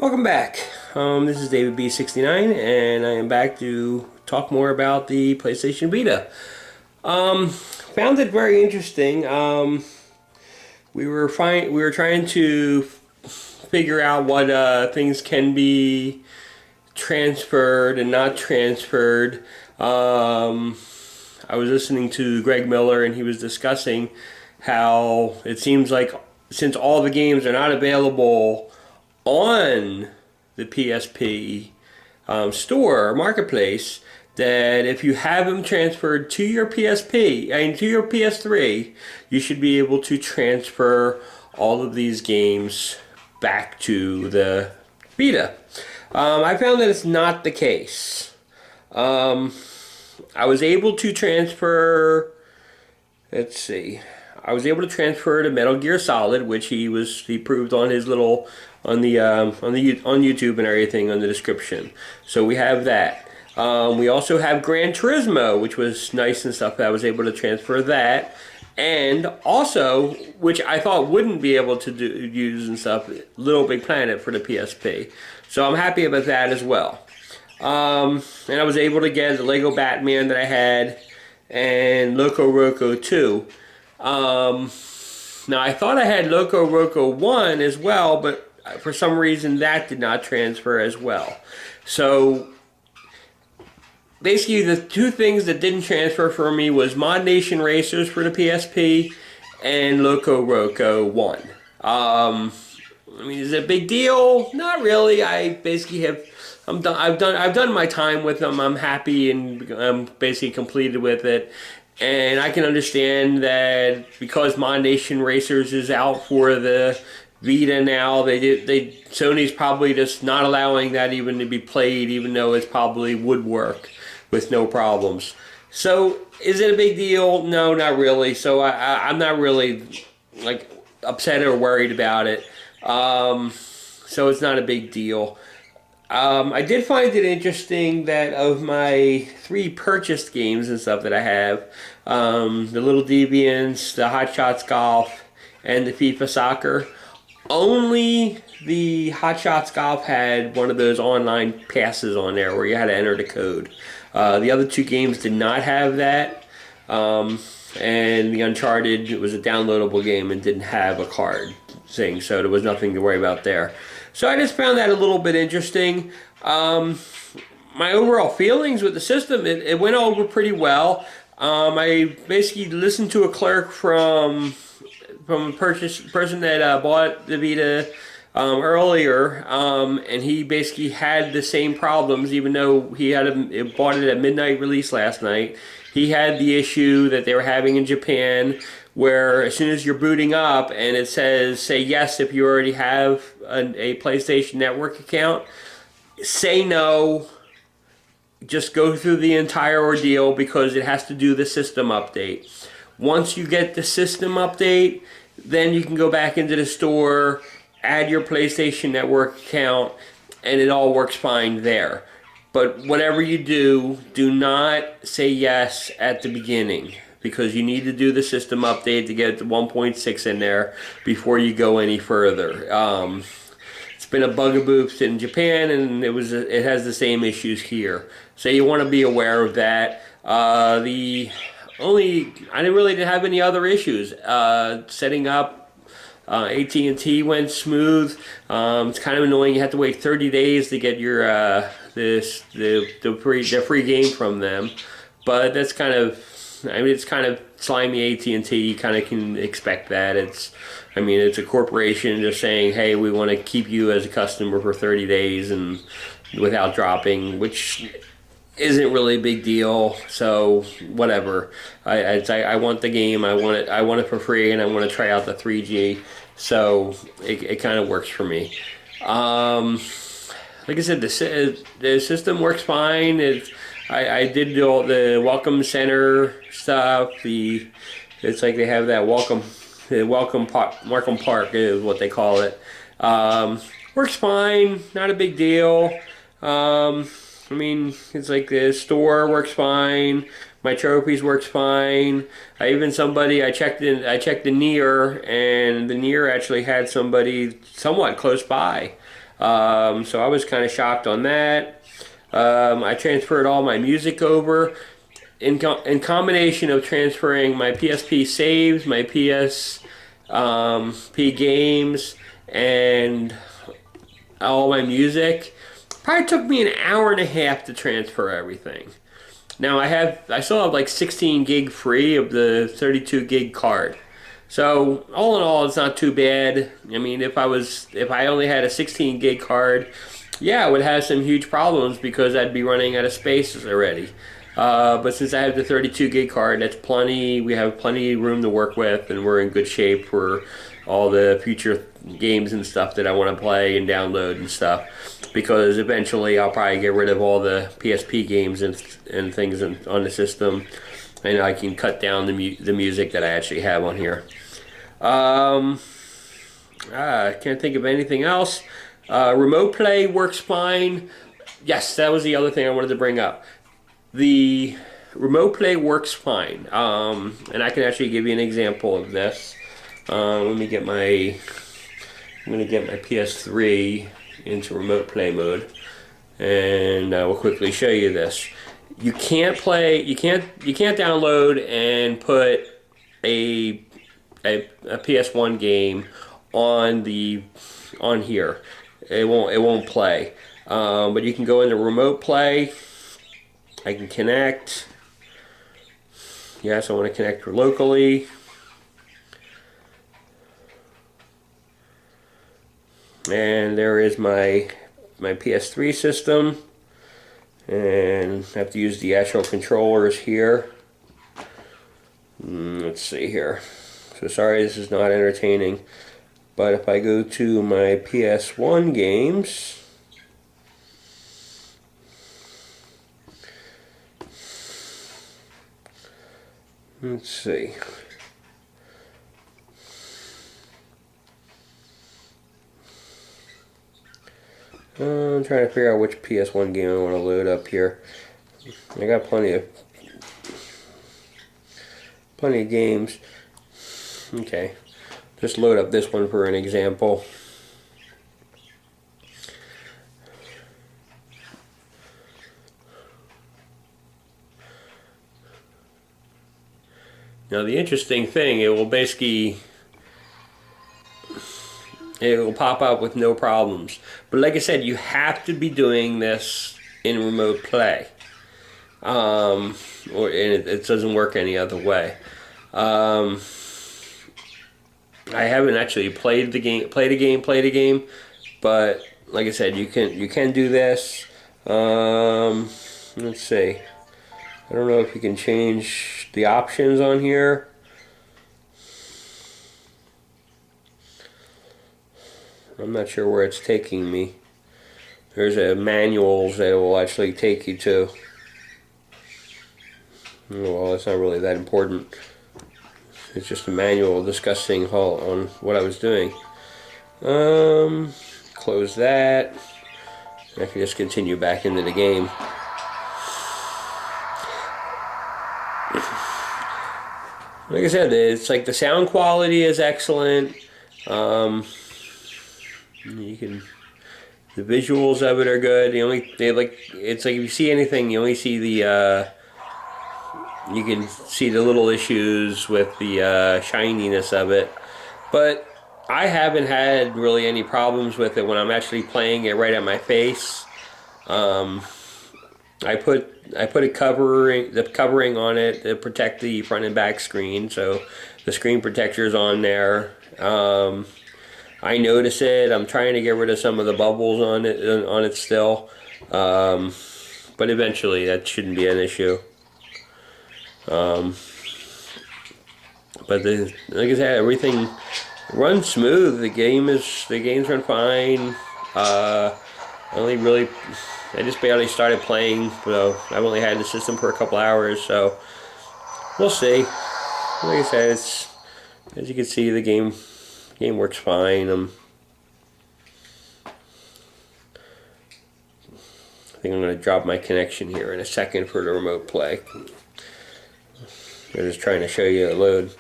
Welcome back. This is David B69, and I am back to talk more about the PlayStation Vita. Found it very interesting. We were trying to figure out what things can be transferred and not transferred. I was listening to Greg Miller, and he was discussing how it seems like since all the games are not available on the PSP store or marketplace, that if you have them transferred to your PSP and to your PS3, you should be able to transfer all of these games back to the Vita. I found that it's not the case. I was able to transfer, let's see, I was able to transfer to Metal Gear Solid, which he proved on his little on YouTube and everything on the description. So we have that. We also have Gran Turismo, which was nice and stuff. I was able to transfer that, and also, which I thought wouldn't be able to use and stuff, Little Big Planet for the PSP. So I'm happy about that as well. And I was able to get the Lego Batman that I had and Loco Roco 2. Now I thought I had Loco Roco 1 as well, but for some reason that did not transfer as well. So basically the two things that didn't transfer for me was Mod Nation Racers for the PSP and Loco Roco 1. I mean, is it a big deal? Not really. I basically I've done my time with them. I'm happy and I'm basically completed with it. And I can understand that because Mod Nation Racers is out for the Vita now, Sony's probably just not allowing that even to be played, even though it probably would work with no problems. So is it a big deal? No, not really. So I'm not really like upset or worried about it. So it's not a big deal. I did find it interesting that of my 3 purchased games and stuff that I have, the Little Deviants, the Hot Shots Golf, and the FIFA Soccer, only the Hot Shots Golf had one of those online passes on there where you had to enter the code. The other 2 games did not have that, and the Uncharted, it was a downloadable game and didn't have a card thing, so there was nothing to worry about there. So I just found that a little bit interesting. My overall feelings with the system, it went over pretty well. I basically listened to a clerk from a person that bought the Vita earlier, and he basically had the same problems, even though he bought it at midnight release last night. He had the issue that they were having in Japan, where as soon as you're booting up and it says, say yes if you already have a PlayStation Network account, say no, just go through the entire ordeal because it has to do the system update. Once you get the system update, then you can go back into the store, add your PlayStation Network account, and it all works fine there. But whatever you do, do not say yes at the beginning, because you need to do the system update to get the 1.6 in there before you go any further. It's been a bugaboo in Japan, and it has the same issues here. So you want to be aware of that. I didn't have any other issues. Setting up AT&T went smooth. It's kind of annoying. You have to wait 30 days to get your the free game from them, but that's kind of, I mean, it's kind of slimy AT&T. You kind of can expect that. It's a corporation just saying, hey, we want to keep you as a customer for 30 days and without dropping, which isn't really a big deal. So whatever. I want the game. I want it for free, and I want to try out the 3G. So it kind of works for me. Like I said, the system works fine. I did all the welcome center stuff. It's like they have that welcome park is what they call it. Works fine, not a big deal. I mean, it's like the store works fine. My trophies works fine. I checked the Near, and the Near actually had somebody somewhat close by. So I was kind of shocked on that. I transferred all my music over in combination of transferring my PSP saves, my PSP games, and all my music. Probably took me an hour and a half to transfer everything. Now I still have like 16 gig free of the 32 gig card. So all in all, it's not too bad. I mean, if I only had a 16 gig card, yeah, I would have some huge problems because I'd be running out of spaces already. But since I have the 32 gig card, that's plenty. We have plenty of room to work with, and we're in good shape for all the future games and stuff that I want to play and download and stuff. Because eventually I'll probably get rid of all the PSP games and things on the system, and I can cut down the music that I actually have on here. I can't think of anything else. Remote play works fine. Yes, that was the other thing I wanted to bring up. The remote play works fine, and I can actually give you an example of this. I'm gonna get my PS3 into remote play mode, and I will quickly show you this. You can't download and put a PS1 game on here. It won't play. But you can go into remote play. I can connect. Yes, I want to connect locally. And there is my PS3 system, and I have to use the actual controllers here. Let's see here. So sorry, this is not entertaining, but if I go to my PS1 games, let's see. I'm trying to figure out which PS1 game I want to load up here. I got plenty of games. Okay, just load up this one for an example. Now the interesting thing, it will pop up with no problems. But like I said, you have to be doing this in remote play. And it doesn't work any other way. I haven't actually played a game, but like I said, you can do this. Let's see. I don't know if you can change the options on here. I'm not sure where it's taking me. There's a manuals that it will actually take you to. Well, it's not really that important. It's just a manual discussing on what I was doing. Close that. I can just continue back into the game. Like I said, it's like the sound quality is excellent. The visuals of it are good. It's like if you see anything, you only see you can see the little issues with the shininess of it. But I haven't had really any problems with it when I'm actually playing it right at my face. I put the covering on it to protect the front and back screen, so the screen protector's on there. I notice it. I'm trying to get rid of some of the bubbles on it still, but eventually that shouldn't be an issue. But like I said, everything runs smooth. The games run fine. I just barely started playing, so I've only had the system for a couple hours, so we'll see. Like I said, as you can see, the game works fine. I think I'm going to drop my connection here in a second for the remote play. I'm just trying to show you the load.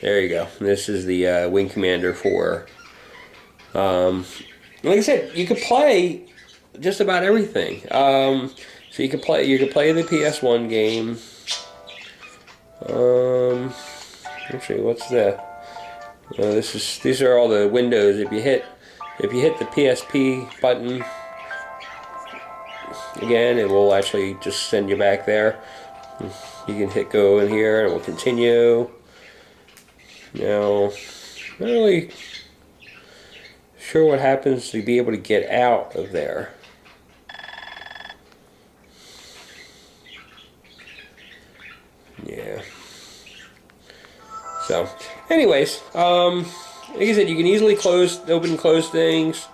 There you go. This is the Wing Commander 4. Like I said, you could play just about everything. So you could play the PS1 game. Actually, what's the? These are all the windows. If you hit the PSP button again, it will actually just send you back there. You can hit go in here, and it will continue. Now, not really sure what happens to be able to get out of there. Yeah. So, anyways, like I said, you can easily open and close things.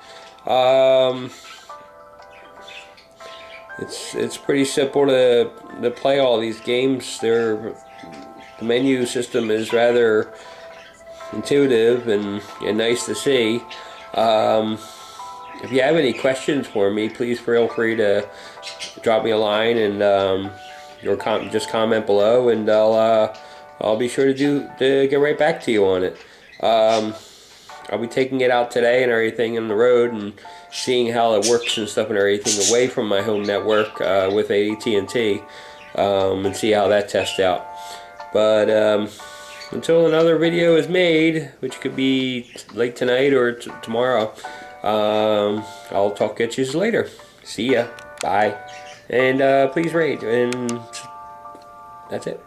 It's pretty simple to play all these games. The menu system is rather intuitive and nice to see. If you have any questions for me, please feel free to drop me a line and just comment below, and I'll be sure to get right back to you on it. I'll be taking it out today and everything on the road and seeing how it works and stuff and everything away from my home network with AT&T, and see how that tests out. But until another video is made, which could be late tonight or tomorrow, I'll talk at you later. See ya. Bye. And please rate. And that's it.